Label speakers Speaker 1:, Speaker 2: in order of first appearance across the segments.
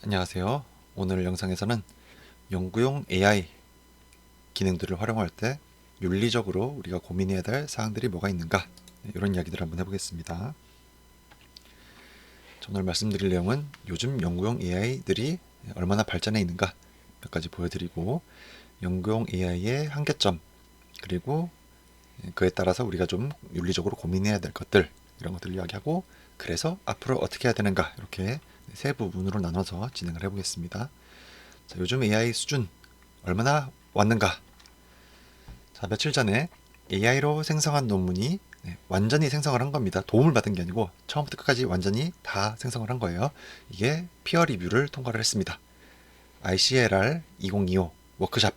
Speaker 1: 안녕하세요. 오늘 영상에서는 연구용 AI 기능들을 활용할 때 윤리적으로 우리가 고민해야 될 사항들이 뭐가 있는가, 이런 이야기들을 한번 해보겠습니다. 오늘 말씀드릴 내용은 요즘 연구용 AI들이 얼마나 발전해 있는가 몇 가지 보여드리고, 연구용 AI의 한계점, 그리고 그에 따라서 우리가 좀 윤리적으로 고민해야 될 것들, 이런 것들을 이야기하고, 그래서 앞으로 어떻게 해야 되는가, 이렇게 세 부분으로 나눠서 진행을 해보겠습니다. 자, 요즘 AI 수준 얼마나 왔는가? 자, 며칠 전에 AI로 생성한 논문이 완전히 생성을 한 겁니다. 도움을 받은 게 아니고 처음부터 끝까지 완전히 다 생성을 한 거예요. 이게 피어 리뷰를 통과를 했습니다. ICLR 2025 워크샵,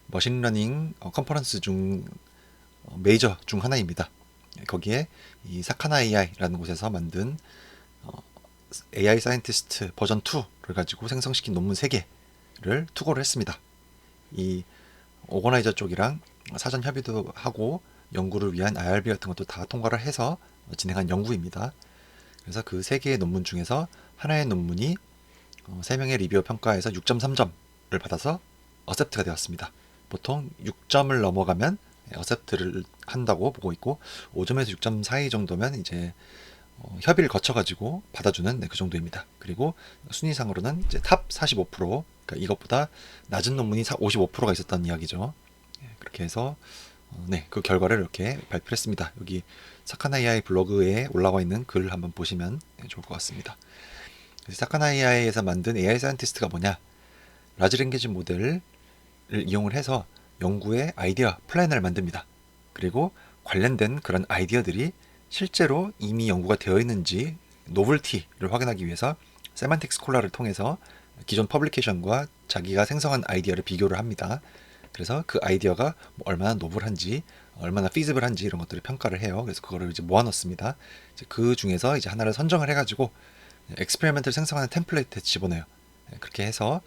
Speaker 1: 머신러닝 컨퍼런스 중 메이저 중 하나입니다. 거기에 이 사카나 AI라는 곳에서 만든 AI 사이언티스트 버전 2를 가지고 생성시킨 논문 3개를 투고를 했습니다. 이 오거나이저 쪽이랑 사전 협의도 하고 연구를 위한 IRB 같은 것도 다 통과를 해서 진행한 연구입니다. 그래서 그 3개의 논문 중에서 하나의 논문이 3명의 리뷰어 평가에서 6.3점을 받아서 어셉트가 되었습니다. 보통 6점을 넘어가면 어셉트를 한다고 보고 있고, 5점에서 6점 사이 정도면 이제 협의를 거쳐가지고 받아주는 그 정도입니다. 그리고 순위상으로는 이제 탑 45%, 그러니까 이것보다 낮은 논문이 55%가 있었다는 이야기죠. 그렇게 해서 그 결과를 이렇게 발표를 했습니다. 여기 사카나 AI 블로그에 올라와 있는 글을 한번 보시면 좋을 것 같습니다. 사카나 AI에서 만든 AI 사이언티스트가 뭐냐? 라지 랭귀지 모델을 이용을 해서 연구의 아이디어 플랜을 만듭니다. 그리고 관련된 그런 아이디어들이 실제로 이미 연구가 되어 있는지 노블티를 확인하기 위해서 세만틱 스콜라를 통해서 기존 퍼블리케이션과 자기가 생성한 아이디어를 비교를 합니다. 그래서 그 아이디어가 얼마나 노블한지, 얼마나 피지블한지 이런 것들을 평가를 해요. 그래서 그거를 이제 모아놓습니다. 이제 그 중에서 이제 하나를 선정을 해가지고 엑스페리멘트를 생성하는 템플릿에 집어넣어요. 그렇게 해서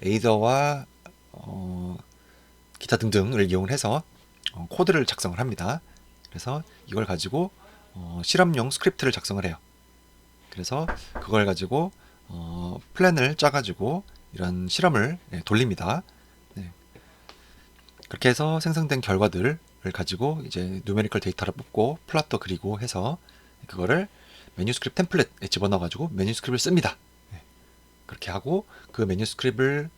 Speaker 1: 에이더와 기타 등등을 이용을 해서 코드를 작성을 합니다. 그래서 이걸 가지고 실험용 스크립트를 작성을 해요. 그래서 그걸 가지고 플랜을 짜가지고 이런 실험을 돌립니다. 네. 그렇게 해서 생성된 결과들을 가지고 이제 누메리컬 데이터를 뽑고 플롯도 그리고 해서 그거를 매뉴스크립트 템플릿에 집어넣어가지고 매뉴스크립트를 씁니다. 네. 그렇게 하고 그 매뉴스크립트를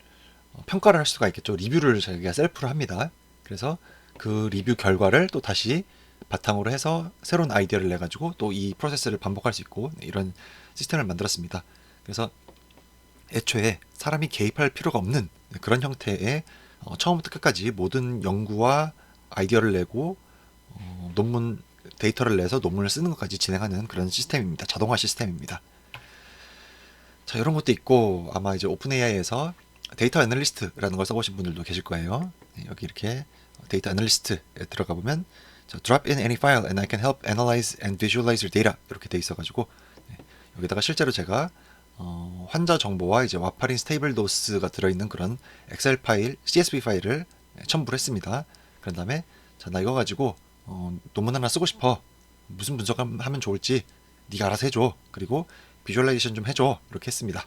Speaker 1: 평가를 할 수가 있겠죠. 리뷰를 자기가 셀프로 합니다. 그래서 그 리뷰 결과를 또 다시 바탕으로 해서 새로운 아이디어를 내가지고 또 이 프로세스를 반복할 수 있고, 이런 시스템을 만들었습니다. 그래서 애초에 사람이 개입할 필요가 없는 그런 형태의 처음부터 끝까지 모든 연구와 아이디어를 내고 논문 데이터를 내서 논문을 쓰는 것까지 진행하는 그런 시스템입니다. 자동화 시스템입니다. 자, 이런 것도 있고, 아마 이제 오픈 AI에서 데이터 애널리스트라는 걸 써보신 분들도 계실 거예요. 여기 이렇게 데이터 애널리스트에 들어가 보면 drop in any file and I can help analyze and visualize your data 이렇게 돼 있어가지고, 여기다가 실제로 제가 환자 정보와 이제 와파린 스테이블 도스가 들어있는 그런 엑셀 파일, CSV 파일을 첨부를 했습니다. 그런 다음에 나 이거 가지고 논문 하나 쓰고 싶어. 무슨 분석하면 좋을지 네가 알아서 해줘. 그리고 비주얼라이제이션 좀 해줘. 이렇게 했습니다.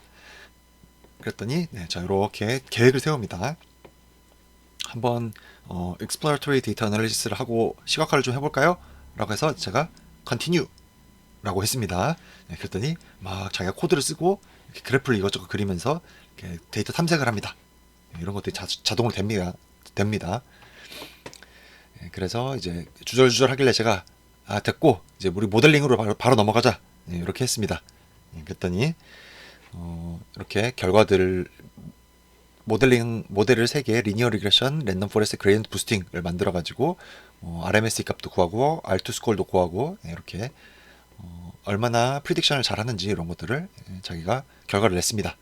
Speaker 1: 그랬더니 자, 이렇게 계획을 세웁니다. 한번 exploratory data analysis를 하고 시각화를 좀 해볼까요? 라고 해서 제가 continue 라고 했습니다. 그랬더니 막 자기가 코드를 쓰고 그래프를 이것저것 그리면서 데이터 탐색을 합니다. 이런 것들이 자동으로 됩니다. 그래서 이제 주절주절 하길래 제가 됐고 이제 우리 모델링으로 바로 넘어가자, 이렇게 했습니다. 그랬더니 이렇게 결과들을 모델을 3개 리니어 리그레션, 랜덤 포레스트 그레디언트 부스팅을 만들어 가지고 RMSE 값도 구하고 R2 스코어도 구하고, 이렇게 얼마나 프리딕션을 잘하는지 이런 것들을 자기가 결과를 냈습니다.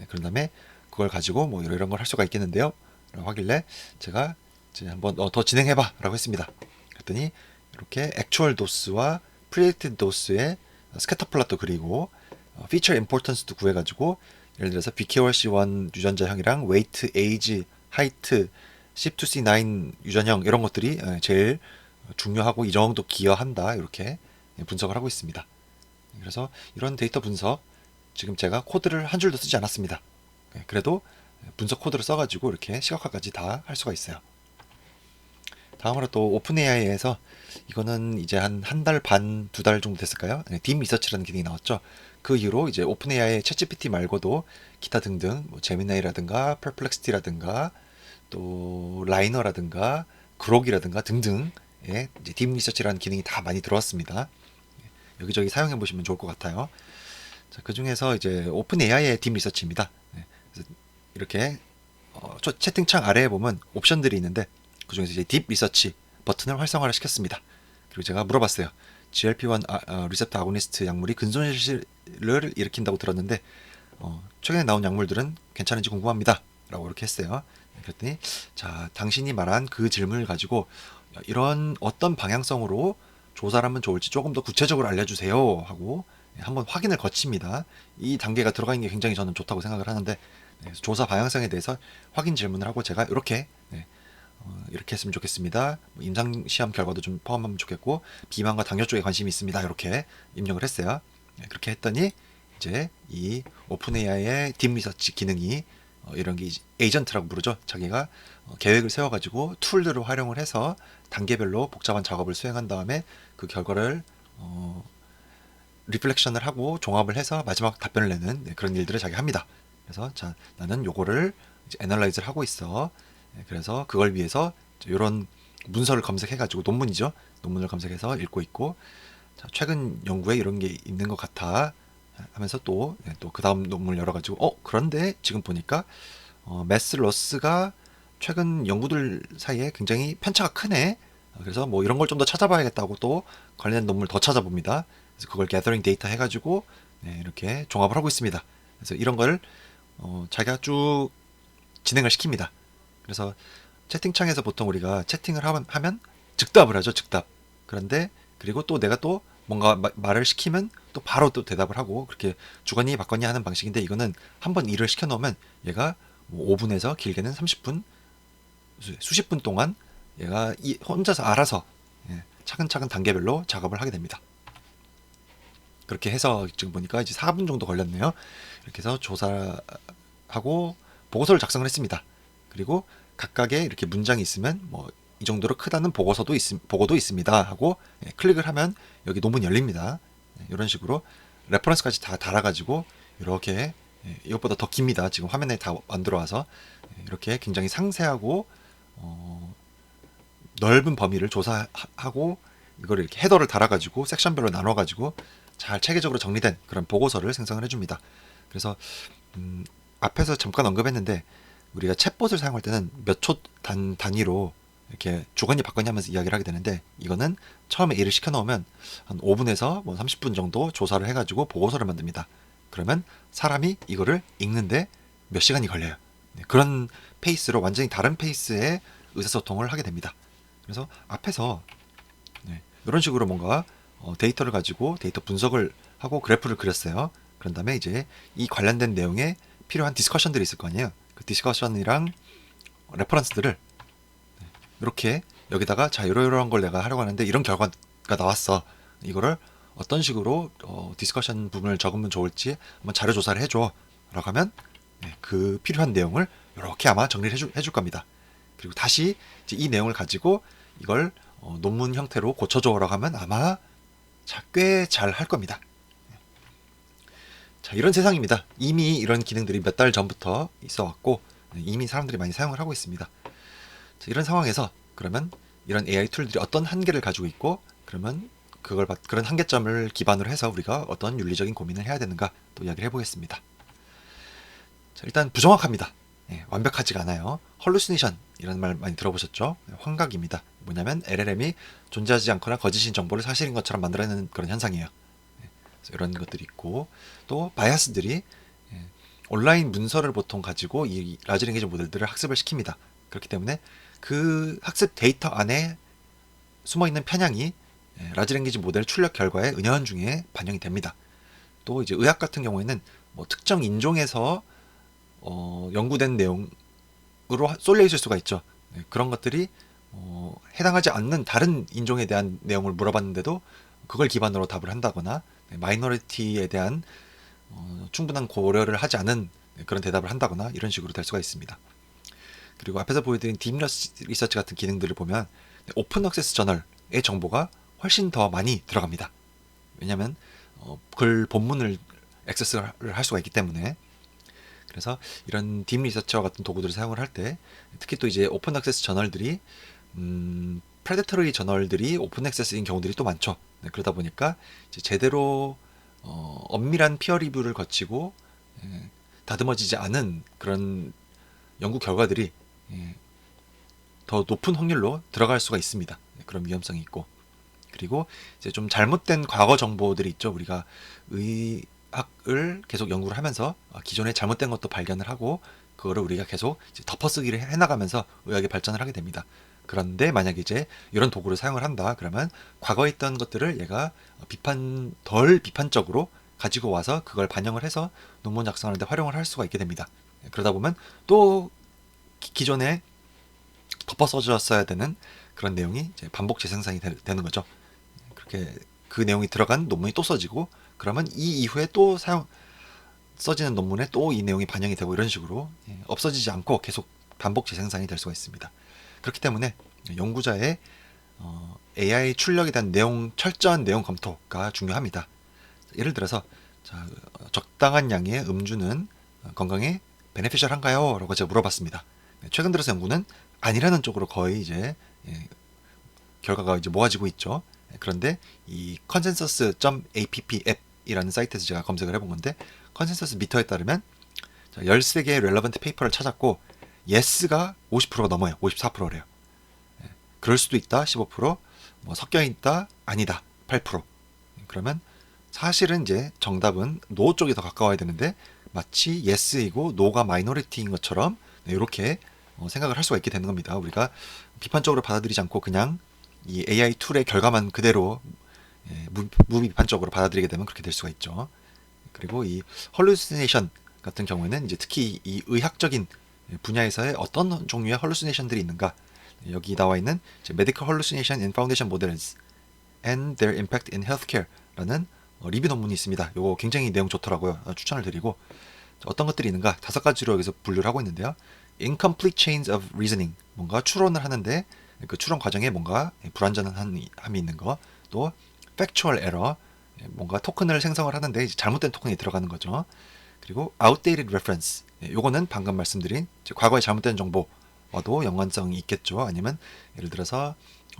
Speaker 1: 그런 다음에 그걸 가지고 뭐 이런 걸 할 수가 있겠는데요 라고 하길래 제가 이제 한번 더 진행해봐 라고 했습니다. 그랬더니 이렇게 액추얼 도스와 프리딕티드 도스의 스캐터 플롯도 그리고 피처 임포턴스도 구해가지고, 예를 들어서 BKRC1 유전자형이랑 웨이트, 에이지, 하이트, CYP2C9 유전형 이런 것들이 제일 중요하고 이 정도 기여한다, 이렇게 분석을 하고 있습니다. 그래서 이런 데이터 분석, 지금 제가 코드를 한 줄도 쓰지 않았습니다. 그래도 분석 코드를 써가지고 이렇게 시각화까지 다 할 수가 있어요. 다음으로 또 오픈 AI에서 이거는 이제 한 달 반, 두 달 정도 됐을까요? 딥 리서치라는 기능이 나왔죠. 그 이후로 이제 오픈 AI의 챗GPT 말고도 기타 등등 뭐 제미나이라든가 퍼플렉시티라든가 또 라이너라든가 그록이라든가 등등의 이제 딥 리서치라는 기능이 다 많이 들어왔습니다. 여기저기 사용해 보시면 좋을 것 같아요. 자, 그 중에서 이제 오픈 AI의 딥 리서치입니다. 그래서 이렇게 채팅창 아래에 보면 옵션들이 있는데 그 중에서 이제 딥 리서치 버튼을 활성화를 시켰습니다. 그리고 제가 물어봤어요. GLP-1 리셉터 아고니스트 약물이 근손실을 일으킨다고 들었는데 최근에 나온 약물들은 괜찮은지 궁금합니다. 라고 이렇게 했어요. 그랬더니 자, 당신이 말한 그 질문을 가지고 이런 어떤 방향성으로 조사를 하면 좋을지 조금 더 구체적으로 알려주세요 하고 한번 확인을 거칩니다. 이 단계가 들어가 있는 게 굉장히 저는 좋다고 생각을 하는데 조사 방향성에 대해서 확인 질문을 하고 제가 이렇게 했으면 좋겠습니다. 임상시험 결과도 좀 포함하면 좋겠고 비만과 당뇨 쪽에 관심이 있습니다. 이렇게 입력을 했어요. 그렇게 했더니 이제 이 오픈 AI의 딥 리서치 기능이 이런 게 에이전트라고 부르죠. 자기가 계획을 세워가지고 툴들을 활용을 해서 단계별로 복잡한 작업을 수행한 다음에 그 결과를 리플렉션을 하고 종합을 해서 마지막 답변을 내는 그런 일들을 자기가 합니다. 그래서 자, 나는 요거를 이제 애널라이즈를 하고 있어. 그래서 그걸 위해서 이런 문서를 검색해가지고 논문이죠. 논문을 검색해서 읽고 있고 자, 최근 연구에 이런 게 있는 것 같아 하면서 또 그 다음 논문을 열어가지고 그런데 지금 보니까 매스 로스가 최근 연구들 사이에 굉장히 편차가 크네. 그래서 뭐 이런 걸 좀 더 찾아봐야겠다고 또 관련된 논문을 더 찾아봅니다. 그래서 그걸 gathering 데이터 해가지고 이렇게 종합을 하고 있습니다. 그래서 이런 걸 자기가 쭉 진행을 시킵니다. 그래서 채팅창에서 보통 우리가 채팅을 하면 즉답을 하죠. 즉답. 그런데 그리고 또 내가 또 뭔가 말을 시키면 또 바로 또 대답을 하고 그렇게 주거니 받거니 하는 방식인데 이거는 한번 일을 시켜 놓으면 얘가 뭐 5분에서 길게는 30분 수십 분 동안 얘가 혼자서 알아서 차근차근 단계별로 작업을 하게 됩니다. 그렇게 해서 지금 보니까 이제 4분 정도 걸렸네요. 이렇게 해서 조사하고 보고서를 작성을 했습니다. 그리고 각각의 이렇게 문장이 있으면 뭐 이 정도로 크다는 보고도 있습니다 하고 클릭을 하면 여기 논문이 열립니다. 이런 식으로 레퍼런스까지 다 달아가지고 이렇게 이것보다 더 깁니다. 지금 화면에 다 안 들어와서 이렇게 굉장히 상세하고 넓은 범위를 조사하고 이걸 이렇게 헤더를 달아가지고 섹션별로 나눠가지고 잘 체계적으로 정리된 그런 보고서를 생성을 해줍니다. 그래서 앞에서 잠깐 언급했는데 우리가 챗봇을 사용할 때는 몇 초 단위로 이렇게 주거니 받거니 하면서 이야기를 하게 되는데 이거는 처음에 일을 시켜놓으면 한 5분에서 뭐 30분 정도 조사를 해가지고 보고서를 만듭니다. 그러면 사람이 이거를 읽는데 몇 시간이 걸려요. 그런 페이스로 완전히 다른 페이스의 의사소통을 하게 됩니다. 그래서 앞에서 이런 식으로 뭔가 데이터를 가지고 데이터 분석을 하고 그래프를 그렸어요. 그런 다음에 이제 이 관련된 내용에 필요한 디스커션들이 있을 거 아니에요. 그 디스커션이랑 레퍼런스들을 이렇게 여기다가 자 이러이러한 걸 내가 하려고 하는데 이런 결과가 나왔어. 이거를 어떤 식으로 디스커션 부분을 적으면 좋을지 한번 자료 조사를 해줘 라고 하면 그 필요한 내용을 이렇게 아마 정리를 해줄 겁니다. 그리고 다시 이제 이 내용을 가지고 이걸 논문 형태로 고쳐줘 라고 하면 아마 꽤 잘 할 겁니다. 자, 이런 세상입니다. 이미 이런 기능들이 몇 달 전부터 있어 왔고 이미 사람들이 많이 사용을 하고 있습니다. 자, 이런 상황에서 그러면 이런 AI 툴들이 어떤 한계를 가지고 있고 그러면 그런 한계점을 기반으로 해서 우리가 어떤 윤리적인 고민을 해야 되는가 또 이야기를 해보겠습니다. 자, 일단 부정확합니다. 완벽하지가 않아요. 헐루시네이션 이런 말 많이 들어보셨죠? 환각입니다. 뭐냐면 LLM이 존재하지 않거나 거짓인 정보를 사실인 것처럼 만들어내는 그런 현상이에요. 그래서 이런 것들이 있고 또 바이아스들이 온라인 문서를 보통 가지고 이 라지 랭귀지 모델들을 학습을 시킵니다. 그렇기 때문에 그 학습 데이터 안에 숨어있는 편향이 라지 랭귀지 모델 출력 결과에 은연중에 반영이 됩니다. 또 이제 의학 같은 경우에는 뭐 특정 인종에서 연구된 내용으로 쏠려 있을 수가 있죠. 그런 것들이 해당하지 않는 다른 인종에 대한 내용을 물어봤는데도 그걸 기반으로 답을 한다거나 마이너리티에 대한 충분한 고려를 하지 않은 그런 대답을 한다거나 이런 식으로 될 수가 있습니다. 그리고 앞에서 보여드린 딥 리서치 같은 기능들을 보면 오픈 액세스 저널의 정보가 훨씬 더 많이 들어갑니다. 왜냐하면 글 본문을 액세스를 할 수가 있기 때문에. 그래서 이런 딥 리서치와 같은 도구들을 사용을 할 때 특히 또 이제 오픈 액세스 저널들이 프레데터리 저널들이 오픈 액세스인 경우들이 또 많죠. 네, 그러다 보니까 이제 제대로 엄밀한 피어 리뷰를 거치고 다듬어지지 않은 그런 연구 결과들이 더 높은 확률로 들어갈 수가 있습니다. 네, 그런 위험성이 있고. 그리고 이제 좀 잘못된 과거 정보들이 있죠. 우리가 의학을 계속 연구를 하면서 기존에 잘못된 것도 발견을 하고 그거를 우리가 계속 이제 덮어쓰기를 해나가면서 의학이 발전을 하게 됩니다. 그런데 만약에 이제 이런 도구를 사용을 한다 그러면 과거에 있던 것들을 얘가 덜 비판적으로 가지고 와서 그걸 반영을 해서 논문 작성하는데 활용을 할 수가 있게 됩니다. 그러다 보면 또 기존에 덮어 써졌어야 되는 그런 내용이 이제 반복 재생산이 되는 거죠. 그렇게 그 내용이 들어간 논문이 또 써지고 그러면 이 이후에 또 써지는 논문에 또 이 내용이 반영이 되고 이런 식으로 없어지지 않고 계속 반복 재생산이 될 수가 있습니다. 그렇기 때문에 연구자의 AI 출력에 대한 철저한 내용 검토가 중요합니다. 예를 들어서 적당한 양의 음주는 건강에 베네피셜한가요? 라고 제가 물어봤습니다. 최근 들어서 연구는 아니라는 쪽으로 거의 이제 결과가 이제 모아지고 있죠. 그런데 이 consensus.app 앱이라는 사이트에서 제가 검색을 해본 건데 컨센서스 미터에 따르면 13개의 렐러번트 페이퍼를 찾았고 yes가 50%가 넘어요. 54%래요. 그럴 수도 있다 15%, 뭐 섞여 있다 아니다 8%. 그러면 사실은 이제 정답은 no 쪽이 더 가까워야 되는데 마치 yes이고 no가 마이너리티인 것처럼 이렇게 생각을 할 수가 있게 되는 겁니다. 우리가 비판적으로 받아들이지 않고 그냥 이 AI 툴의 결과만 그대로 무비판적으로 받아들이게 되면 그렇게 될 수가 있죠. 그리고 이 헐루시네이션 같은 경우에는 이제 특히 이 의학적인 분야에서의 어떤 종류의 헐루시네이션들이 있는가, 여기 나와 있는 Medical Hallucination in Foundation Models and Their Impact in Healthcare라는 리뷰 논문이 있습니다. 이거 굉장히 내용 좋더라고요. 추천을 드리고, 어떤 것들이 있는가 5가지로 여기서 분류를 하고 있는데요. Incomplete chains of reasoning, 뭔가 추론을 하는데 그 추론 과정에 뭔가 불완전함이 있는 거. 또 factual error, 뭔가 토큰을 생성을 하는데 잘못된 토큰이 들어가는 거죠. 그리고 outdated reference, 요거는 방금 말씀드린 과거에 잘못된 정보와도 연관성이 있겠죠. 아니면 예를 들어서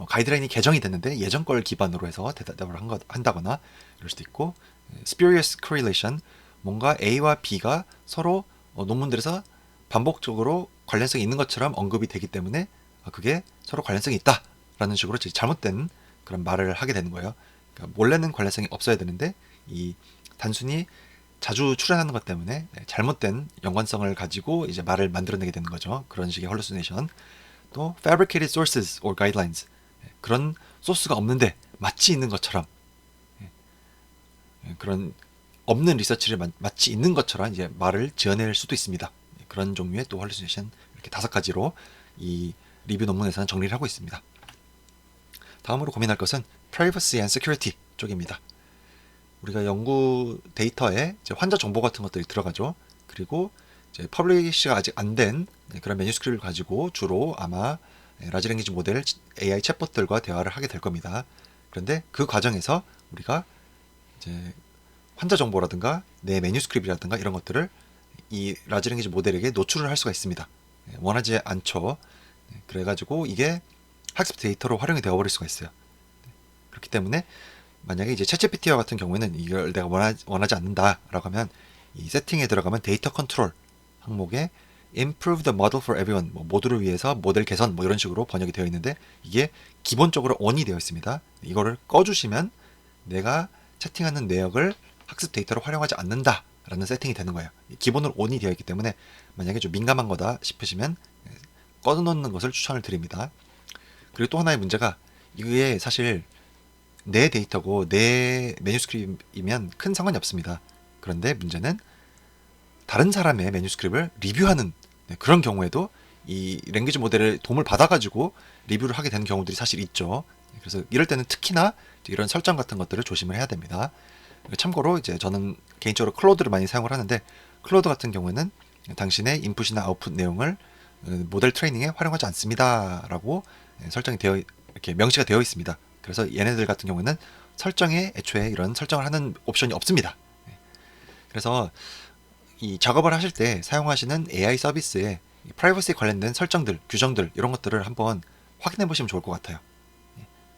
Speaker 1: 가이드라인이 개정이 됐는데 예전 걸 기반으로 해서 대답을 한다거나 이럴 수도 있고, spurious correlation, 뭔가 A와 B가 서로 논문들에서 반복적으로 관련성이 있는 것처럼 언급이 되기 때문에 그게 서로 관련성이 있다라는 식으로 잘못된 그런 말을 하게 되는 거예요. 그러니까 원래는 관련성이 없어야 되는데 이 단순히 자주 출연하는 것 때문에 잘못된 연관성을 가지고 이제 말을 만들어내게 되는 거죠. 그런 식의 hallucination. 또 fabricated sources or guidelines, 그런 소스가 없는데 마치 있는 것처럼, 그런 없는 리서치를 마치 있는 것처럼 이제 말을 지어낼 수도 있습니다. 그런 종류의 또 hallucination, 이렇게 5가지로 이 리뷰 논문에서는 정리를 하고 있습니다. 다음으로 고민할 것은 privacy and security 쪽입니다. 우리가 연구 데이터에 이제 환자 정보 같은 것들이 들어가죠. 그리고 이제 퍼블리시가 아직 안 된 그런 매뉴스크립트를 가지고 주로 아마 라지 랭귀지 모델 AI 챗봇들과 대화를 하게 될 겁니다. 그런데 그 과정에서 우리가 이제 환자 정보라든가 내 매뉴스크립트라든가 이런 것들을 이 라지 랭귀지 모델에게 노출을 할 수가 있습니다. 원하지 않죠. 그래가지고 이게 학습 데이터로 활용이 되어버릴 수가 있어요. 그렇기 때문에 만약에 이제 챗GPT와 같은 경우에는 이걸 내가 원하지 않는다라고 하면 이 세팅에 들어가면 데이터 컨트롤 항목에 improve the model for everyone, 뭐 모두를 위해서 모델 개선 뭐 이런 식으로 번역이 되어 있는데 이게 기본적으로 on이 되어 있습니다. 이거를 꺼주시면 내가 채팅하는 내역을 학습 데이터로 활용하지 않는다라는 세팅이 되는 거예요. 기본으로 on이 되어 있기 때문에 만약에 좀 민감한 거다 싶으시면 꺼놓는 것을 추천을 드립니다. 그리고 또 하나의 문제가 이게 사실 내 데이터고 내 매뉴스크립트이면 큰 상관이 없습니다. 그런데 문제는 다른 사람의 매뉴스크립트를 리뷰하는 그런 경우에도 이 랭귀지 모델의 도움을 받아가지고 리뷰를 하게 되는 경우들이 사실 있죠. 그래서 이럴 때는 특히나 이런 설정 같은 것들을 조심을 해야 됩니다. 참고로 이제 저는 개인적으로 클로드를 많이 사용을 하는데, 클로드 같은 경우에는 당신의 인풋이나 아웃풋 내용을 모델 트레이닝에 활용하지 않습니다라고 설정이 되어 이렇게 명시가 되어 있습니다. 그래서 얘네들 같은 경우는 설정에 애초에 이런 설정을 하는 옵션이 없습니다. 그래서 이 작업을 하실 때 사용하시는 AI 서비스에 프라이버시 관련된 설정들, 규정들 이런 것들을 한번 확인해 보시면 좋을 것 같아요.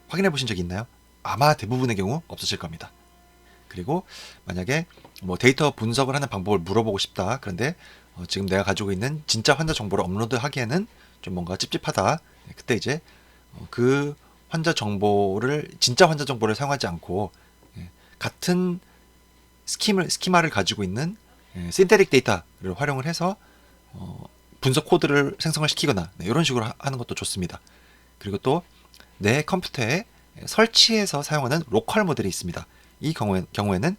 Speaker 1: 확인해 보신 적이 있나요? 아마 대부분의 경우 없으실 겁니다. 그리고 만약에 뭐 데이터 분석을 하는 방법을 물어보고 싶다. 그런데 지금 내가 가지고 있는 진짜 환자 정보를 업로드하기에는 좀 뭔가 찝찝하다. 그때 이제 그 진짜 환자 정보를 사용하지 않고 같은 스키마를 가지고 있는 신테릭 데이터를 활용을 해서 분석 코드를 생성을 시키거나 이런 식으로 하는 것도 좋습니다. 그리고 또 내 컴퓨터에 설치해서 사용하는 로컬 모델이 있습니다. 이 경우에는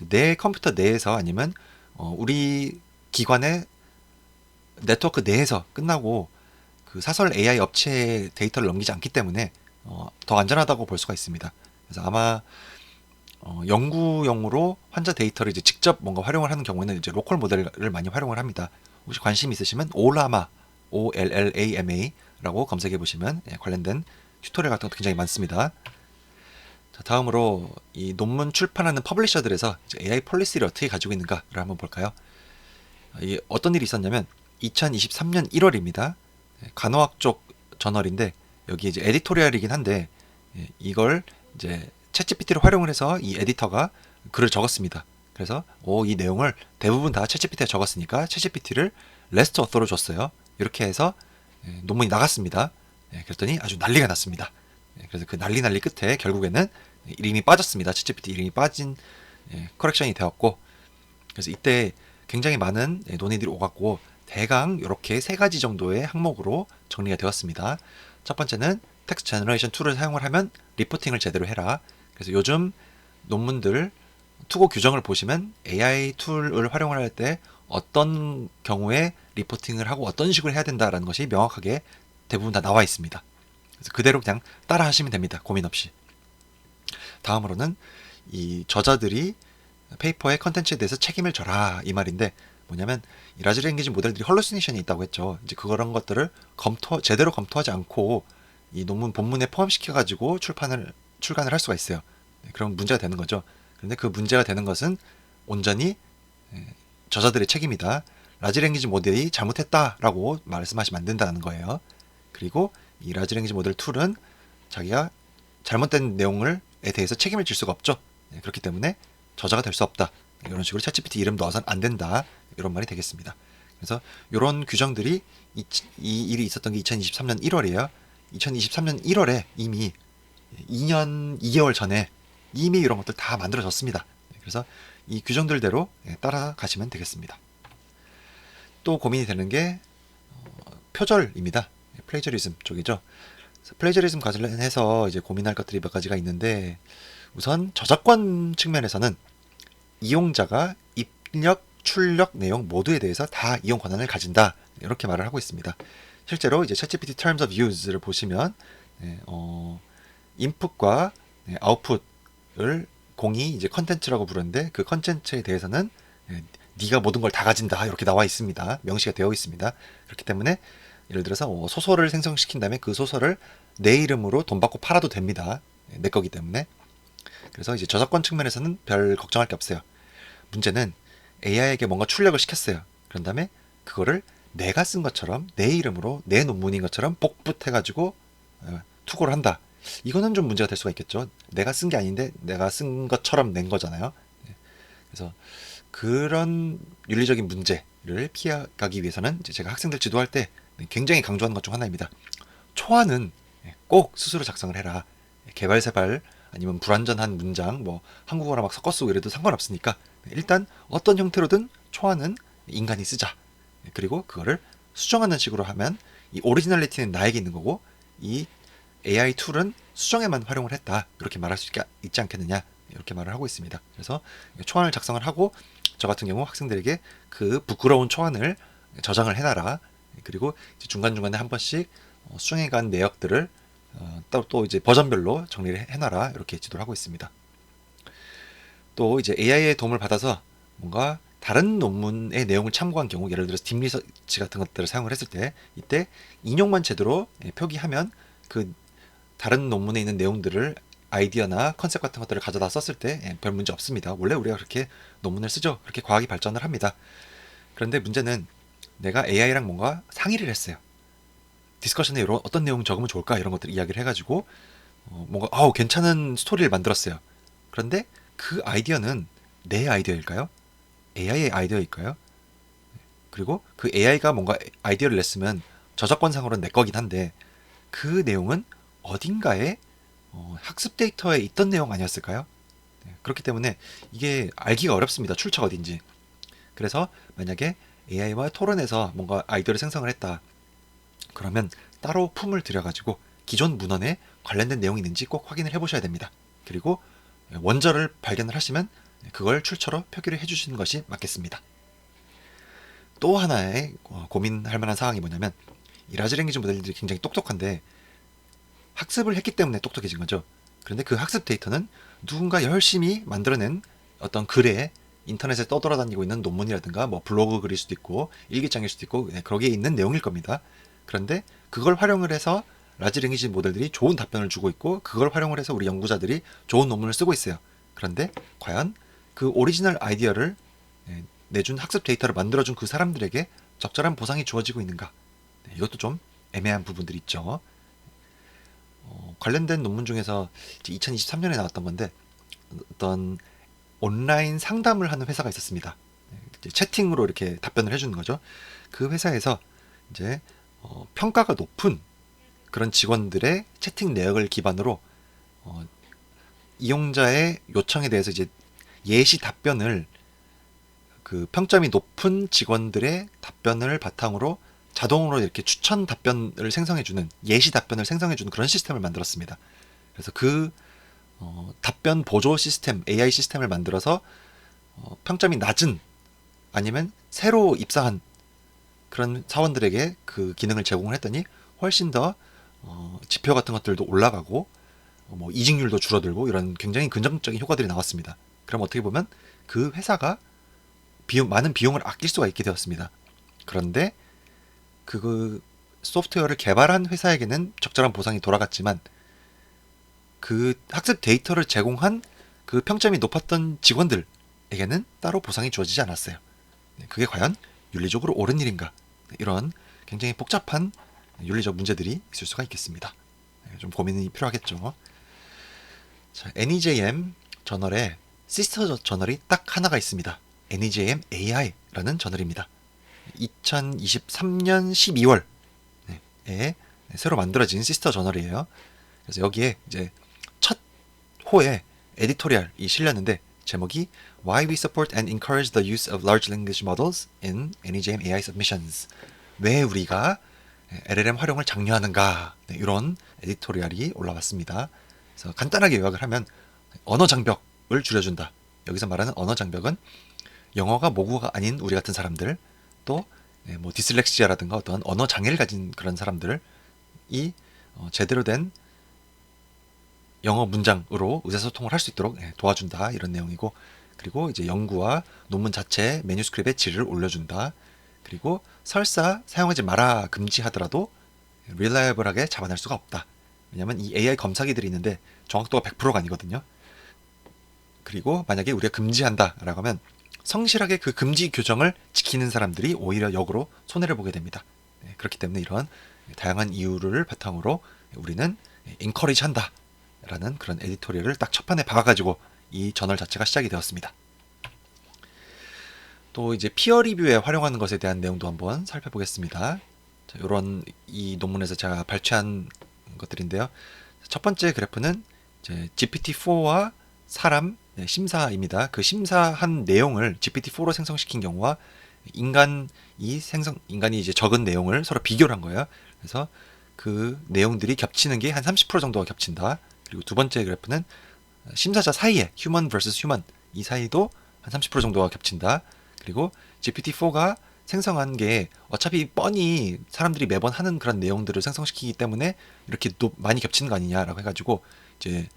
Speaker 1: 내 컴퓨터 내에서 아니면 우리 기관의 네트워크 내에서 끝나고 그 사설 AI 업체에 데이터를 넘기지 않기 때문에 더 안전하다고 볼 수가 있습니다. 그래서 아마 연구용으로 환자 데이터를 이제 직접 뭔가 활용을 하는 경우에는 이제 로컬 모델을 많이 활용을 합니다. 혹시 관심 있으시면 올라마 OLLAMA라고 검색해 보시면 관련된 튜토리얼 같은 것도 굉장히 많습니다. 자, 다음으로 이 논문 출판하는 퍼블리셔들에서 AI 폴리시를 어떻게 가지고 있는가를 한번 볼까요? 이게 어떤 일이 있었냐면 2023년 1월입니다. 간호학 쪽 저널인데 여기 이제 에디토리얼이긴 한데 이걸 이제 챗GPT를 활용을 해서 이 에디터가 글을 적었습니다. 그래서 이 내용을 대부분 다 챗GPT에 적었으니까 챗GPT를 레스트 어서로 줬어요. 이렇게 해서 논문이 나갔습니다. 그랬더니 아주 난리가 났습니다. 그래서 그 난리 끝에 결국에는 이름이 빠졌습니다. 챗GPT 이름이 빠진 커렉션이 되었고, 그래서 이때 굉장히 많은 논의들이 오갔고 대강 이렇게 세 가지 정도의 항목으로 정리가 되었습니다. 첫 번째는 텍스트 제너레이션 툴을 사용을 하면 리포팅을 제대로 해라. 그래서 요즘 논문들 투고 규정을 보시면 AI 툴을 활용을 할 때 어떤 경우에 리포팅을 하고 어떤 식으로 해야 된다라는 것이 명확하게 대부분 다 나와 있습니다. 그래서 그대로 그냥 따라 하시면 됩니다. 고민 없이. 다음으로는 이 저자들이 페이퍼의 컨텐츠에 대해서 책임을 져라 이 말인데, 뭐냐면 이 라지 랭귀지 모델들이 헐루시네이션이 있다고 했죠. 이제 그런 것들을 제대로 검토하지 않고 이 논문 본문에 포함시켜 가지고 출간을 할 수가 있어요. 그럼 문제가 되는 거죠. 그런데 그 문제가 되는 것은 온전히 저자들의 책임이다. 라지 랭귀지 모델이 잘못했다라고 말씀하시면 안 된다는 거예요. 그리고 이 라지 랭귀지 모델 툴은 자기가 잘못된 내용에 대해서 책임을 질 수가 없죠. 그렇기 때문에 저자가 될 수 없다. 이런 식으로 챗GPT 이름 넣어서는 안 된다. 이런 말이 되겠습니다. 그래서 이런 규정들이 이 일이 있었던 게 2023년 1월이에요. 2023년 1월에 이미 2년 2개월 전에 이미 이런 것들 다 만들어졌습니다. 그래서 이 규정들대로 따라가시면 되겠습니다. 또 고민이 되는 게 표절입니다. 플레이저리즘 쪽이죠. 플레이저리즘 관련해서 이제 고민할 것들이 몇 가지가 있는데, 우선 저작권 측면에서는 이용자가 입력, 출력 내용 모두에 대해서 다 이용 권한을 가진다. 이렇게 말을 하고 있습니다. 실제로 이제 ChatGPT Terms of Use를 보시면 인풋과 아웃풋을 공이 이제 컨텐츠라고 부르는데, 그 컨텐츠에 대해서는 네가 모든 걸 다 가진다 이렇게 나와 있습니다. 명시가 되어 있습니다. 그렇기 때문에 예를 들어서 소설을 생성시킨 다음에 그 소설을 내 이름으로 돈 받고 팔아도 됩니다. 내 거기 때문에. 그래서 이제 저작권 측면에서는 별 걱정할 게 없어요. 문제는 AI에게 뭔가 출력을 시켰어요. 그런 다음에 그거를 내가 쓴 것처럼 내 이름으로 내 논문인 것처럼 복붙해가지고 투고를 한다. 이거는 좀 문제가 될 수가 있겠죠. 내가 쓴 게 아닌데 내가 쓴 것처럼 낸 거잖아요. 그래서 그런 윤리적인 문제를 피해가기 위해서는 이제 제가 학생들 지도할 때 굉장히 강조하는 것 중 하나입니다. 초안은 꼭 스스로 작성을 해라. 개발세발 아니면 불완전한 문장, 뭐 한국어랑 막 섞어 쓰고 이래도 상관없으니까 일단 어떤 형태로든 초안은 인간이 쓰자. 그리고 그거를 수정하는 식으로 하면 이 오리지널리티는 나에게 있는 거고 이 AI 툴은 수정에만 활용을 했다. 이렇게 말할 수 있지 않겠느냐. 이렇게 말을 하고 있습니다. 그래서 초안을 작성을 하고 저 같은 경우 학생들에게 그 부끄러운 초안을 저장을 해놔라. 그리고 중간중간에 한 번씩 수정해간 내역들을 또 이제 버전별로 정리를 해놔라. 이렇게 지도를 하고 있습니다. 또 이제 AI의 도움을 받아서 뭔가 다른 논문의 내용을 참고한 경우, 예를 들어서 딥리서치 같은 것들을 사용을 했을 때, 이때 인용만 제대로 표기하면 그 다른 논문에 있는 내용들을, 아이디어나 컨셉 같은 것들을 가져다 썼을 때 별 문제 없습니다. 원래 우리가 그렇게 논문을 쓰죠. 그렇게 과학이 발전을 합니다. 그런데 문제는 내가 AI랑 뭔가 상의를 했어요. 디스커션에 이런 어떤 내용 적으면 좋을까, 이런 것들 이야기를 해가지고 뭔가 괜찮은 스토리를 만들었어요. 그런데 그 아이디어는 내 아이디어일까요? AI의 아이디어일까요? 그리고 그 AI가 뭔가 아이디어를 냈으면 저작권상으로는 내 거긴 한데, 그 내용은 어딘가에 학습 데이터에 있던 내용 아니었을까요? 그렇기 때문에 이게 알기가 어렵습니다. 출처가 어딘지. 그래서 만약에 AI와 토론해서 뭔가 아이디어를 생성을 했다, 그러면 따로 품을 들여가지고 기존 문헌에 관련된 내용이 있는지 꼭 확인을 해보셔야 됩니다. 그리고 원저를 발견을 하시면 그걸 출처로 표기를 해주시는 것이 맞겠습니다. 또 하나의 고민할 만한 사항이 뭐냐면, 이 라지 랭귀지 모델들이 굉장히 똑똑한데 학습을 했기 때문에 똑똑해진 거죠. 그런데 그 학습 데이터는 누군가 열심히 만들어낸 어떤 글에 인터넷에 떠돌아다니고 있는 논문이라든가 뭐 블로그 글일 수도 있고 일기장일 수도 있고 거기에 있는 내용일 겁니다. 그런데 그걸 활용을 해서 라지 랭귀지 모델들이 좋은 답변을 주고 있고, 그걸 활용을 해서 우리 연구자들이 좋은 논문을 쓰고 있어요. 그런데 과연 그 오리지널 아이디어를 내준 학습 데이터를 만들어준 그 사람들에게 적절한 보상이 주어지고 있는가? 이것도 좀 애매한 부분들이 있죠. 관련된 논문 중에서 2023년에 나왔던 건데, 어떤 온라인 상담을 하는 회사가 있었습니다. 이제 채팅으로 이렇게 답변을 해주는 거죠. 그 회사에서 이제 평가가 높은 그런 직원들의 채팅 내역을 기반으로 이용자의 요청에 대해서 이제 예시 답변을, 그 평점이 높은 직원들의 답변을 바탕으로 자동으로 이렇게 추천 답변을 생성해주는, 예시 답변을 생성해주는 그런 시스템을 만들었습니다. 그래서 그 답변 보조 시스템, AI 시스템을 만들어서 평점이 낮은, 아니면 새로 입사한 그런 사원들에게 그 기능을 제공을 했더니 훨씬 더 지표 같은 것들도 올라가고 뭐 이직률도 줄어들고 이런 굉장히 긍정적인 효과들이 나왔습니다. 그럼 어떻게 보면 그 회사가 많은 비용을 아낄 수가 있게 되었습니다. 그런데 그 소프트웨어를 개발한 회사에게는 적절한 보상이 돌아갔지만, 그 학습 데이터를 제공한 그 평점이 높았던 직원들에게는 따로 보상이 주어지지 않았어요. 그게 과연 윤리적으로 옳은 일인가? 이런 굉장히 복잡한 윤리적 문제들이 있을 수가 있겠습니다. 좀 고민이 필요하겠죠. 자, NEJM 저널에 시스터 저널이 딱 하나가 있습니다. NEJM AI라는 저널입니다. 2023년 12월에 새로 만들어진 시스터 저널이에요. 그래서 여기에 이제 첫 호에 에디토리얼이 실렸는데, 제목이 Why we support and encourage the use of large language models in NEJM AI submissions. 왜 우리가 LLM 활용을 장려하는가, 이런 에디토리얼이 올라왔습니다. 그래서 간단하게 요약을 하면, 언어 장벽을 줄여준다. 여기서 말하는 언어 장벽은 영어가 모국어가 아닌 우리 같은 사람들, 또 뭐 디슬렉시아라든가 어떤 언어 장애를 가진 그런 사람들이 제대로 된 영어 문장으로 의사소통을 할 수 있도록 도와준다, 이런 내용이고, 그리고 이제 연구와 논문 자체 매뉴스크립트의 질을 올려준다. 그리고 설사 사용하지 마라 금지하더라도 릴라이블하게 잡아낼 수가 없다. 왜냐면 이 AI 검사기들이 있는데 정확도가 100%가 아니거든요. 그리고 만약에 우리가 금지한다 라고 하면 성실하게 그 금지 규정을 지키는 사람들이 오히려 역으로 손해를 보게 됩니다. 그렇기 때문에 이런 다양한 이유를 바탕으로 우리는 인커리지 한다 라는 그런 에디토리얼을 딱 첫판에 박아가지고 이 저널 자체가 시작이 되었습니다. 또 이제 피어 리뷰에 활용하는 것에 대한 내용도 한번 살펴보겠습니다. 자, 이런 이 논문에서 제가 발췌한 것들인데요. 첫 번째 그래프는 이제 GPT-4와 사람 심사입니다. 그 심사한 내용을 GPT-4로 생성시킨 경우와 인간이 이제 적은 내용을 서로 비교를 한 거예요. 그래서 그 내용들이 겹치는 게 한 30% 정도가 겹친다. 그리고 두 번째 그래프는 심사자 사이에 휴먼 vs 휴먼, 이 사이도 한 30% 정도가 겹친다. 그리고 GPT-4가 생성한 게 어차피 뻔히 사람들이 매번 하는 그런 내용들을 생성시키기 때문에 이렇게 많이 겹치는 거 아니냐라고 해가지고 이제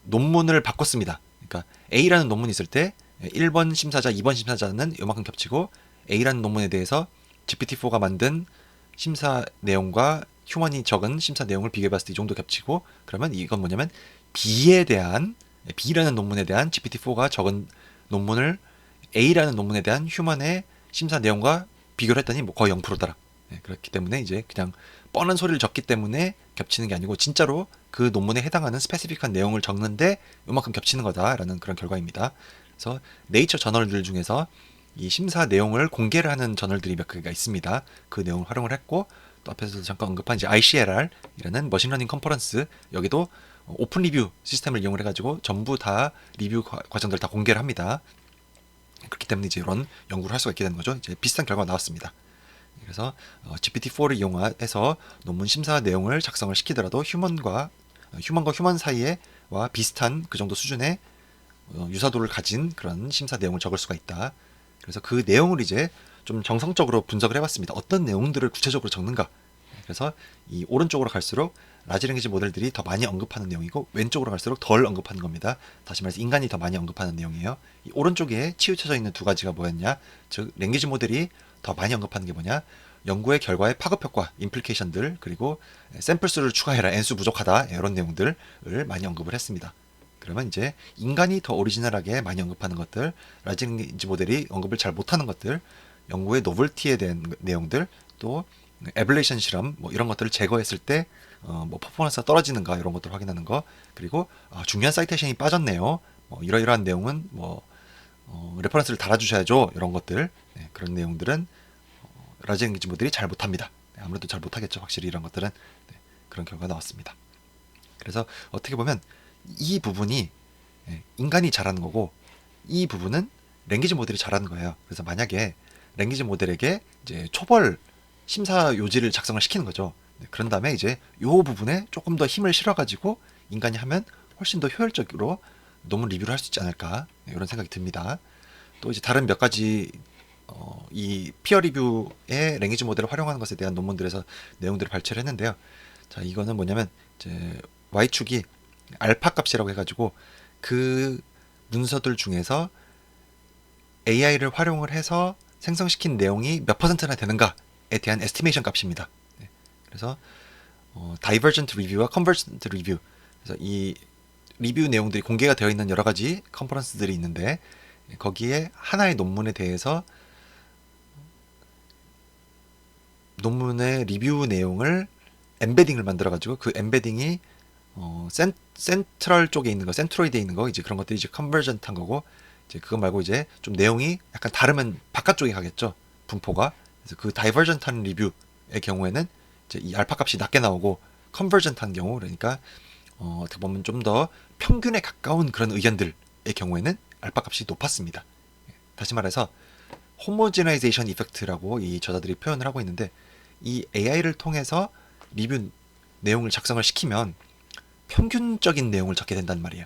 Speaker 1: 논문을 바꿨습니다. 그러니까 A라는 논문이 있을 때 1번 심사자, 2번 심사자는 요만큼 겹치고 A라는 논문에 대해서 GPT-4가 만든 심사 내용과 휴먼이 적은 심사 내용을 비교해봤을 때 이 정도 겹치고, 그러면 이건 뭐냐면 B라는 논문에 대한 GPT-4가 적은 논문을 A라는 논문에 대한 휴먼의 심사 내용과 비교를 했더니 뭐 거의 0%더라. 그렇기 때문에 이제 그냥 뻔한 소리를 적기 때문에 겹치는 게 아니고 진짜로 그 논문에 해당하는 스페시픽한 내용을 적는데 요만큼 겹치는 거다라는 그런 결과입니다. 그래서 네이처 저널들 중에서 이 심사 내용을 공개를 하는 저널들이 몇 개가 있습니다. 그 내용을 활용을 했고, 또 앞에서 잠깐 언급한 이제 ICLR이라는 머신러닝 컨퍼런스, 여기도 오픈 리뷰 시스템을 이용을 해가지고 전부 다 리뷰 과정들 다 공개를 합니다. 그렇기 때문에 이제 이런 연구를 할 수가 있게 되는 거죠. 이제 비슷한 결과가 나왔습니다. 그래서 GPT-4를 이용해서 논문 심사 내용을 작성을 시키더라도 휴먼과 휴먼 사이에와 비슷한 그 정도 수준의 유사도를 가진 그런 심사 내용을 적을 수가 있다. 그래서 그 내용을 이제 좀 정성적으로 분석을 해봤습니다. 어떤 내용들을 구체적으로 적는가. 그래서 이 오른쪽으로 갈수록 라지 랭귀지 모델들이 더 많이 언급하는 내용이고, 왼쪽으로 갈수록 덜 언급하는 겁니다. 다시 말해서 인간이 더 많이 언급하는 내용이에요. 이 오른쪽에 치우쳐져 있는 두 가지가 뭐였냐, 즉 랭귀지 모델이 더 많이 언급하는 게 뭐냐, 연구의 결과의 파급 효과, 임플리케이션들, 그리고 샘플 수를 추가해라, n수 부족하다, 이런 내용들을 많이 언급을 했습니다. 그러면 이제 인간이 더 오리지널하게 많이 언급하는 것들, 라지 랭귀지 모델이 언급을 잘 못하는 것들, 연구의 노벨티에 대한 내용들, 또 에블레이션 실험 뭐 이런 것들을 제거했을 때 뭐 퍼포먼스가 떨어지는가 이런 것들 확인하는 거, 그리고 중요한 사이테이션이 빠졌네요, 이러이러한 내용은 레퍼런스를 달아주셔야죠, 이런 것들. 그런 내용들은 라지 랭귀지 모델이 잘 못합니다. 아무래도 잘 못하겠죠, 확실히 이런 것들은. 그런 결과가 나왔습니다. 그래서 어떻게 보면 이 부분이 인간이 잘하는 거고, 이 부분은 랭귀지 모델이 잘하는 거예요. 그래서 만약에 랭귀지 모델에게 이제 초벌 심사 요지를 작성을 시키는 거죠. 그런 다음에 이제 요 부분에 조금 더 힘을 실어가지고 인간이 하면 훨씬 더 효율적으로 논문 리뷰를 할 수 있지 않을까, 이런 생각이 듭니다. 또 이제 다른 몇 가지 이 피어 리뷰의 랭귀지 모델을 활용하는 것에 대한 논문들에서 내용들을 발췌를 했는데요. 자, 이거는 뭐냐면 이제 y축이 알파 값이라고 해가지고 그 문서들 중에서 AI를 활용을 해서 생성시킨 내용이 몇 %나 되는가에 대한 에스티메이션 값입니다. 그래서 다이버전트 리뷰와 컨버전트 리뷰, 그래서 이 리뷰 내용들이 공개가 되어 있는 여러 가지 컨퍼런스들이 있는데, 거기에 하나의 논문에 대해서 논문의 리뷰 내용을 엠베딩을 만들어 가지고 그 엠베딩이 센트럴 쪽에 있는 거, 센트로이드에 있는 거, 이제 그런 것들이 이제 컨버전트한 거고, 이제 그거 말고 이제 좀 내용이 약간 다르면 바깥쪽에 가겠죠, 분포가. 그래서 그 다이버전트한 리뷰의 경우에는 이제 이 알파 값이 낮게 나오고, 컨버전트한 경우, 그러니까 어떻게 보면 좀 더 평균에 가까운 그런 의견들의 경우에는 알파 값이 높았습니다. 다시 말해서 호모제나이제이션 이펙트라고 이 저자들이 표현을 하고 있는데, 이 AI를 통해서 리뷰 내용을 작성을 시키면 평균적인 내용을 적게 된단 말이에요.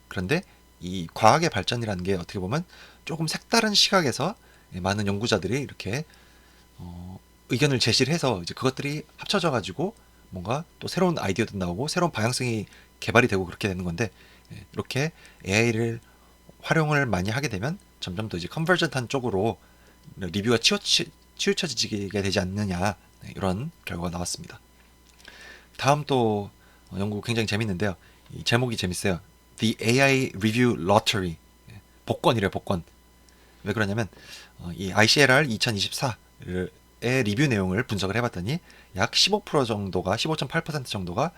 Speaker 1: 그런데 이 과학의 발전이라는 게 어떻게 보면 조금 색다른 시각에서 많은 연구자들이 이렇게 의견을 제시를 해서 이제 그것들이 합쳐져 가지고 뭔가 또 새로운 아이디어도 나오고 새로운 방향성이 개발이 되고 그렇게 되는 건데, 이렇게 AI를 활용을 많이 하게 되면 점점 더 이제 컨버전트한 쪽으로 리뷰가 치우쳐지게 되지 않느냐, 이런 결과가 나왔습니다. 다음 또 연구 굉장히 재밌는데요. 이 제목이 재밌어요. The AI Review Lottery. 복권이래요, 복권. 왜 그러냐면 이 ICLR 2024의 리뷰 내용을 분석을 해봤더니 약 15% 정도가, 15.8% 정도가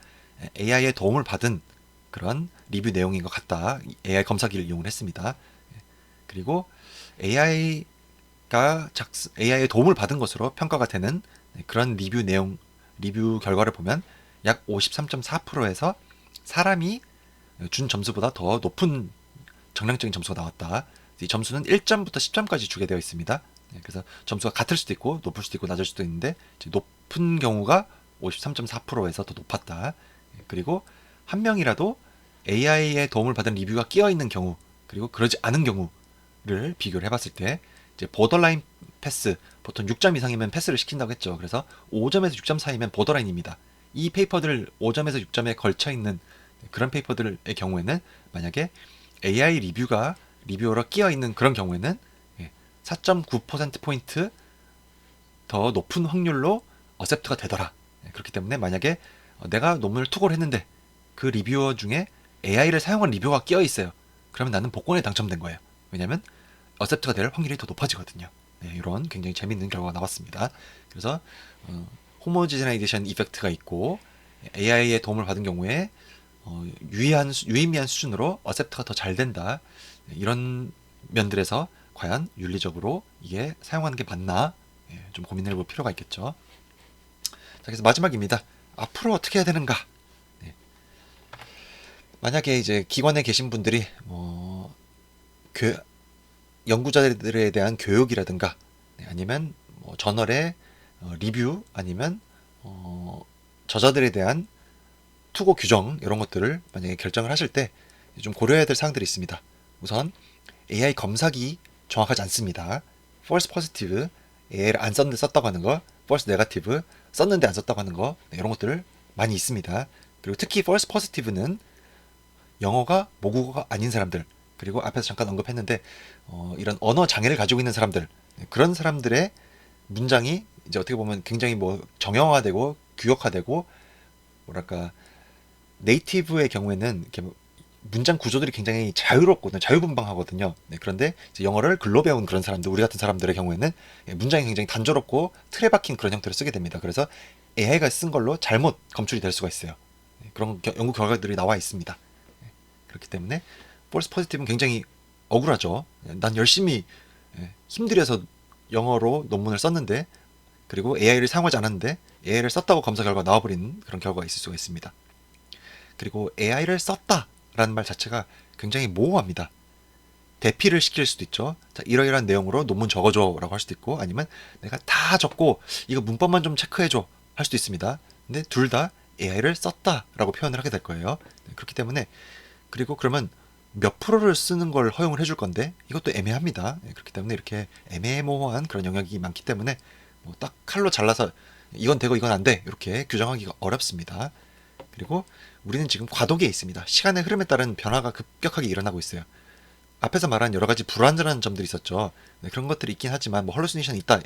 Speaker 1: AI의 도움을 받은 그런 리뷰 내용인 것 같다. AI 검사기를 이용을 했습니다. 그리고 AI의 도움을 받은 것으로 평가가 되는 그런 리뷰 내용, 리뷰 결과를 보면 약 53.4%에서 사람이 준 점수보다 더 높은 정량적인 점수가 나왔다. 이 점수는 1점부터 10점까지 주게 되어 있습니다. 그래서 점수가 같을 수도 있고 높을 수도 있고 낮을 수도 있는데, 높은 경우가 53.4%에서 더 높았다. 그리고 한 명이라도 AI의 도움을 받은 리뷰가 끼어 있는 경우, 그리고 그러지 않은 경우를 비교를 해봤을 때 이제 보더라인 패스, 보통 6점 이상이면 패스를 시킨다고 했죠. 그래서 5점에서 6점 사이면 보더라인입니다. 이 페이퍼들 5점에서 6점에 걸쳐 있는 그런 페이퍼들의 경우에는 만약에 AI 리뷰가 리뷰어로 끼어 있는 그런 경우에는 4.9%포인트 더 높은 확률로 어셉트가 되더라. 그렇기 때문에 만약에 내가 논문을 투고를 했는데 그 리뷰어 중에 AI를 사용한 리뷰어가 끼어 있어요. 그러면 나는 복권에 당첨된 거예요. 왜냐면 어셉트가 될 확률이 더 높아지거든요. 이런 굉장히 재밌는 결과가 나왔습니다. 그래서 호모지나이제이션 이펙트가 있고 AI의 도움을 받은 경우에 유의미한 수준으로 어셉트가 더 잘 된다. 이런 면들에서 과연 윤리적으로 이게 사용하는 게 맞나 좀 고민을 해볼 필요가 있겠죠. 자, 그래서 마지막입니다. 앞으로 어떻게 해야 되는가? 네. 만약에 이제 기관에 계신 분들이 연구자들에 대한 교육이라든가 아니면 저널의 리뷰 아니면 저자들에 대한 투고 규정 이런 것들을 만약에 결정을 하실 때 좀 고려해야 될 사항들이 있습니다. 우선 AI 검사기 정확하지 않습니다. false positive, AI를 안 썼는데 썼다고 하는 거, false negative, 썼는데 안 썼다고 하는 거 이런 것들 많이 있습니다. 그리고 특히 false positive는 영어가 모국어가 아닌 사람들 그리고 앞에서 잠깐 언급했는데 이런 언어 장애를 가지고 있는 사람들 그런 사람들의 문장이 이제 어떻게 보면 굉장히 정형화되고 규격화되고 뭐랄까 네이티브의 경우에는 이렇게 문장 구조들이 굉장히 자유롭거든요. 자유분방하거든요. 그런데 이제 영어를 글로 배운 그런 사람들, 우리 같은 사람들의 경우에는 문장이 굉장히 단조롭고 틀에 박힌 그런 형태로 쓰게 됩니다. 그래서 AI가 쓴 걸로 잘못 검출이 될 수가 있어요. 그런 연구 결과들이 나와 있습니다. 그렇기 때문에 false positive는 굉장히 억울하죠. 난 열심히 힘들여서 영어로 논문을 썼는데 그리고 AI를 사용하지 않았는데 AI를 썼다고 검사 결과 나와버린 그런 결과가 있을 수가 있습니다. 그리고 AI를 썼다라는 말 자체가 굉장히 모호합니다. 대피를 시킬 수도 있죠. 자, 이러이러한 내용으로 논문 적어줘 라고 할 수도 있고 아니면 내가 다 적고 이거 문법만 좀 체크해줘 할 수도 있습니다. 근데 둘 다 AI를 썼다라고 표현을 하게 될 거예요. 그렇기 때문에 그리고 그러면 몇 프로를 쓰는 걸 허용을 해줄 건데 이것도 애매합니다. 그렇기 때문에 이렇게 애매모호한 그런 영역이 많기 때문에 딱 칼로 잘라서 이건 되고 이건 안 돼 이렇게 규정하기가 어렵습니다. 그리고 우리는 지금 과도기에 있습니다. 시간의 흐름에 따른 변화가 급격하게 일어나고 있어요. 앞에서 말한 여러 가지 불완전한 점들이 있었죠. 그런 것들이 있긴 하지만 할루시네이션이 있다,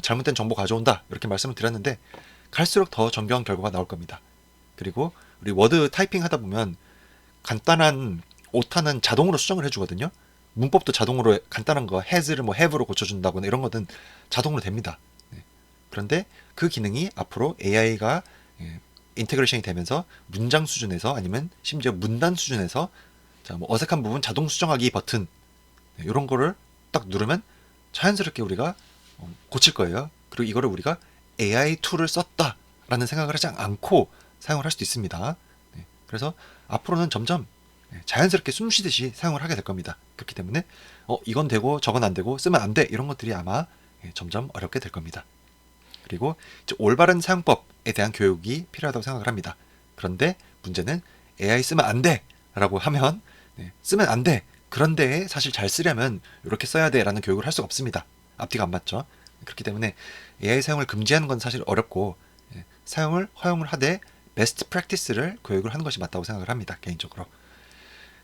Speaker 1: 잘못된 정보 가져온다 이렇게 말씀을 드렸는데 갈수록 더 정교한 결과가 나올 겁니다. 그리고 우리 워드 타이핑 하다 보면 간단한 오타는 자동으로 수정을 해주거든요. 문법도 자동으로 간단한 거 has를 have로 고쳐준다거나 이런 것은 자동으로 됩니다. 그런데 그 기능이 앞으로 AI가 인테그레이션이 되면서 문장 수준에서 아니면 심지어 문단 수준에서 어색한 부분 자동 수정하기 버튼 이런 거를 딱 누르면 자연스럽게 우리가 고칠 거예요. 그리고 이거를 우리가 AI 툴을 썼다라는 생각을 하지 않고 사용을 할 수도 있습니다. 그래서 앞으로는 점점 자연스럽게 숨 쉬듯이 사용을 하게 될 겁니다. 그렇기 때문에 이건 되고 저건 안 되고 쓰면 안 돼 이런 것들이 아마 점점 어렵게 될 겁니다. 그리고 이제 올바른 사용법에 대한 교육이 필요하다고 생각을 합니다. 그런데 문제는 AI 쓰면 안 돼 라고 하면 쓰면 안 돼. 그런데 사실 잘 쓰려면 이렇게 써야 돼 라는 교육을 할 수가 없습니다. 앞뒤가 안 맞죠. 그렇기 때문에 AI 사용을 금지하는 건 사실 어렵고 사용을 허용을 하되 베스트 프랙티스를 교육을 하는 것이 맞다고 생각을 합니다. 개인적으로.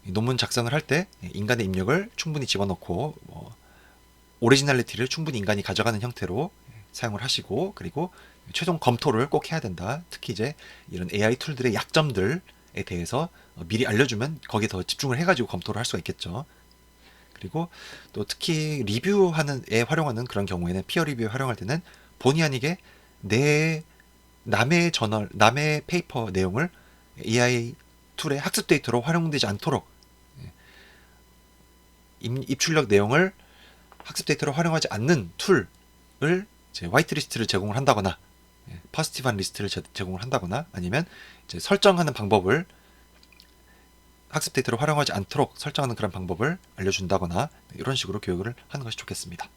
Speaker 1: 논문 작성을 할 때 인간의 입력을 충분히 집어넣고 오리지널리티를 충분히 인간이 가져가는 형태로 사용을 하시고 그리고 최종 검토를 꼭 해야 된다. 특히 이제 이런 AI 툴들의 약점들에 대해서 미리 알려주면 거기에 더 집중을 해가지고 검토를 할 수가 있겠죠. 그리고 또 특히 리뷰에 활용하는 그런 경우에는 피어 리뷰에 활용할 때는 본의 아니게 남의 저널, 남의 페이퍼 내용을 AI 툴의 학습 데이터로 활용되지 않도록 입출력 내용을 학습 데이터로 활용하지 않는 툴을 이제 화이트 리스트를 제공을 한다거나 포지티브한 리스트를 제공을 한다거나 아니면 이제 설정하는 방법을 학습 데이터로 활용하지 않도록 설정하는 그런 방법을 알려준다거나 이런 식으로 교육을 하는 것이 좋겠습니다.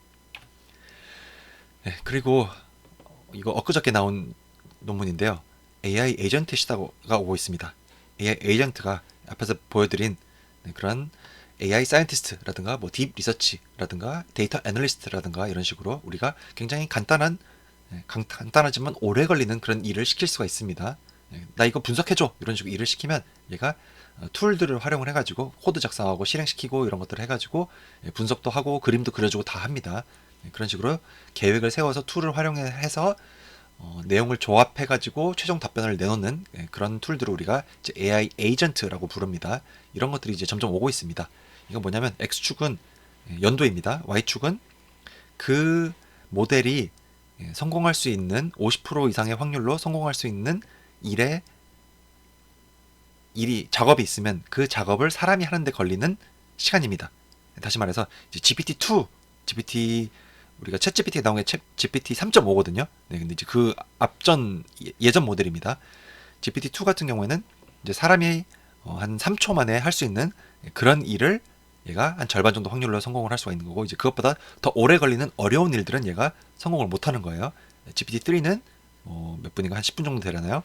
Speaker 1: 그리고 이거 엊그저께 나온 논문인데요. AI 에이전트 시대가 오고 있습니다. AI 에이전트가 앞에서 보여드린 그런 AI 사이언티스트라든가 딥 리서치라든가 데이터 애널리스트라든가 이런 식으로 우리가 굉장히 간단하지만 오래 걸리는 그런 일을 시킬 수가 있습니다. 나 이거 분석해줘 이런 식으로 일을 시키면 얘가 툴들을 활용을 해가지고 코드 작성하고 실행시키고 이런 것들을 해가지고 분석도 하고 그림도 그려주고 다 합니다. 그런 식으로 계획을 세워서 툴을 활용해서 내용을 조합해가지고 최종 답변을 내놓는 그런 툴들을 우리가 이제 AI 에이전트라고 부릅니다. 이런 것들이 이제 점점 오고 있습니다. 이건 뭐냐면 X축은 연도입니다. Y축은 그 모델이 성공할 수 있는 50% 이상의 확률로 성공할 수 있는 작업이 있으면 그 작업을 사람이 하는데 걸리는 시간입니다. 다시 말해서 이제 GPT-2, 우리가 챗 GPT가 나온 게 챗 GPT 3.5거든요. 네, 근데 이제 그 예전 모델입니다. GPT-2 같은 경우에는 이제 사람이 한 3초 만에 할 수 있는 그런 일을 얘가 한 절반 정도 확률로 성공을 할 수가 있는 거고, 이제 그것보다 더 오래 걸리는 어려운 일들은 얘가 성공을 못 하는 거예요. GPT-3는 몇 분인가 한 10분 정도 되려나요?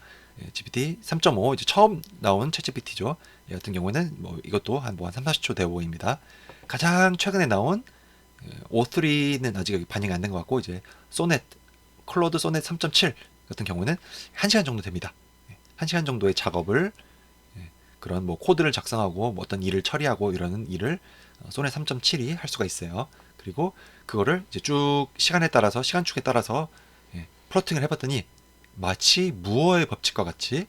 Speaker 1: GPT 3.5 이제 처음 나온 챗 GPT죠. 얘 같은 경우는 뭐 이것도 한 3, 40초 되어 보입니다. 가장 최근에 나온 O3는 아직 반영이 안 된 것 같고, 이제 클로드 소넷 3.7 같은 경우는 1시간 정도 됩니다. 1시간 정도의 작업을 그런 뭐 코드를 작성하고 뭐 어떤 일을 처리하고 이러는 일을 소넷 3.7이 할 수가 있어요. 그리고 그거를 이제 쭉 시간축에 따라서 플로팅을 해봤더니 마치 무어의 법칙과 같이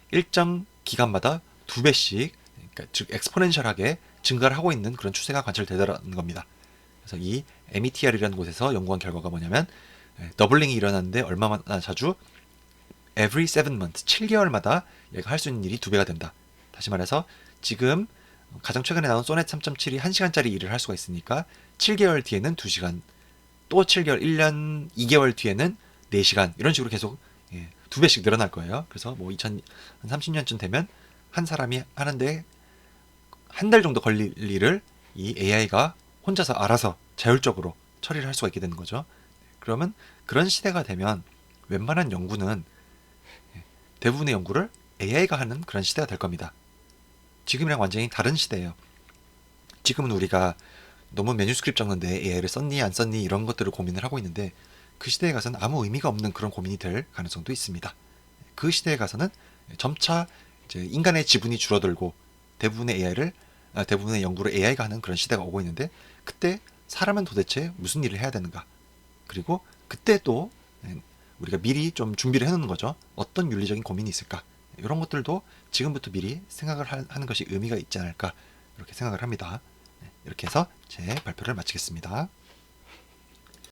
Speaker 1: 일정 기간마다 2배씩, 그러니까 즉 엑스포넨셜하게 증가를 하고 있는 그런 추세가 관찰되더라는 겁니다. 그래서 이 METR이라는 곳에서 연구한 결과가 뭐냐면 더블링이 일어나는데 얼마나 자주? Every 7 months, 7개월마다 얘가 할 수 있는 일이 2배가 된다. 다시 말해서 지금 가장 최근에 나온 소넷 3.7이 1시간짜리 일을 할 수가 있으니까 7개월 뒤에는 2시간, 또 7개월, 1년 2개월 뒤에는 4시간, 이런 식으로 계속 2배씩 늘어날 거예요. 그래서 뭐 2030년쯤 되면 한 사람이 하는데 한 달 정도 걸릴 일을 이 AI가 혼자서 알아서 자율적으로 처리를 할 수가 있게 되는 거죠. 그러면 그런 시대가 되면 웬만한 연구는 대부분의 연구를 AI가 하는 그런 시대가 될 겁니다. 지금이랑 완전히 다른 시대예요. 지금은 우리가 너무 매뉴스크립트 적는데 AI를 썼니 안 썼니 이런 것들을 고민을 하고 있는데, 그 시대에 가서는 아무 의미가 없는 그런 고민이 될 가능성도 있습니다. 그 시대에 가서는 점차 이제 인간의 지분이 줄어들고 대부분의 연구를 AI가 하는 그런 시대가 오고 있는데, 그때 사람은 도대체 무슨 일을 해야 되는가? 그리고 그때 또 우리가 미리 좀 준비를 해놓는 거죠. 어떤 윤리적인 고민이 있을까? 이런 것들도 지금부터 미리 생각을 하는 것이 의미가 있지 않을까, 이렇게 생각을 합니다. 이렇게 해서 제 발표를 마치겠습니다.